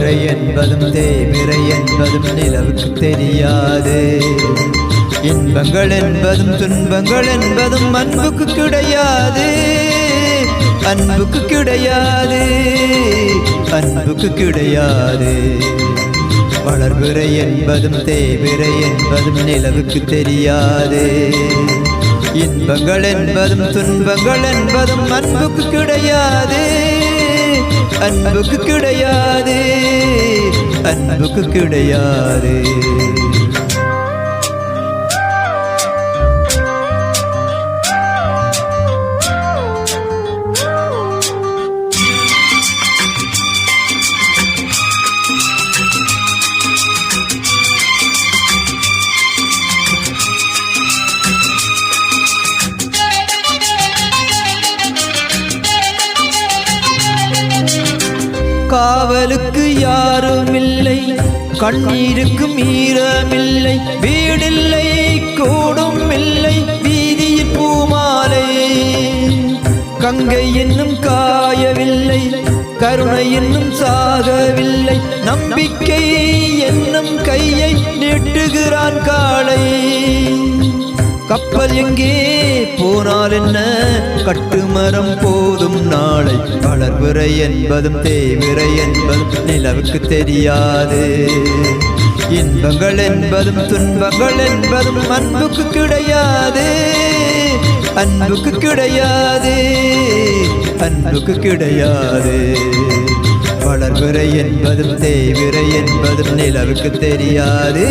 வளர்பிறை என்பதும் தேய்பிறை என்பதும் நிலவுக்கு தெரியாது. இன்பங்கள் என்பதும் துன்பங்கள் என்பதும் அன்புக்கு கிடையாது. அன்புக்கு கிடையாது, அன்புக்கு கிடையாது. வளர்பிறை என்பதும் தேய்பிறை என்பதும் நிலவுக்கு தெரியாது. இன்பங்கள் என்பதும் துன்பங்கள் என்பதும் அன்புக்கு கிடையாது. அன்புக்கு கிடையாது, அன்புக்கு கிடையாது. காவலுக்கு யாரும் இல்லை, கண்ணீருக்கும் ஈரமில்லை. வீடில்லை, கூடும் இல்லை, வீதியில் பூமாலை. கங்கை என்னும் காயவில்லை, கருணை என்னும் சாகவில்லை. நம்பிக்கை என்னும் கையை நீட்டுகிறான் காளை. கப்பல் எங்கே போனால் என்ன, கட்டுமரம் போதும் நாளை. வளர்பிறை என்பதும் தேய்பிறை என்பதும் நிலவுக்கு தெரியாது. இன்பங்கள் என்பதும் துன்பங்கள் என்பதும் அன்புக்கு கிடையாது. அன்புக்கு கிடையாது, அன்புக்கு கிடையாது. வளர்பிறை என்பதும் தேய்பிறை என்பதும் நிலவுக்கு தெரியாது.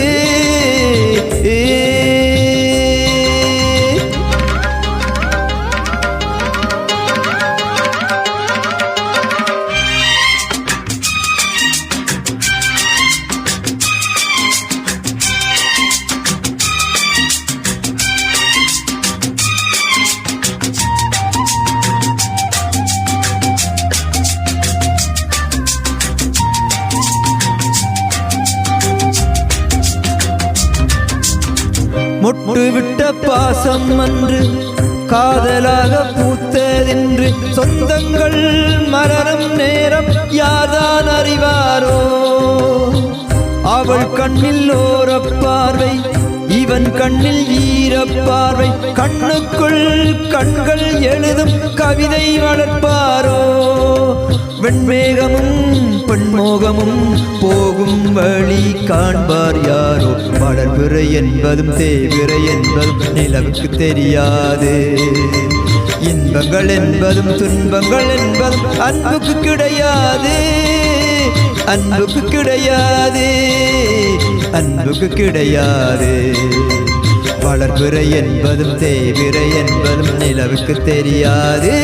முட்டுவிட்ட பாசம் அன்று காதலாக பூத்ததென்று. சொந்தங்கள் மலரும் நேரம் யார்தான் அறிவாரோ. அவள் கண்ணில் ஓரப்பார்வை, இவன் கண்ணில் ஈரப்பார்வை. கண்ணுக்குள் கண்கள் எழுதும் கவிதை வளர்ப்பாரோ. வெண்மேகமும் பெண்மோகமும் போகும் வழி காண்பார் யாரோ. வளர்பிறை என்பதும் தேய்பிறை என்பதும் நிலவுக்கு தெரியாது. இன்பங்கள் என்பதும் துன்பங்கள் என்பதும் அன்புக்கு கிடையாது. அன்புக்கு கிடையாது, அன்புக்கு கிடையாது. வளர்பிறை என்பதும் தேய்பிறை என்பதும் நிலவுக்கு தெரியாது.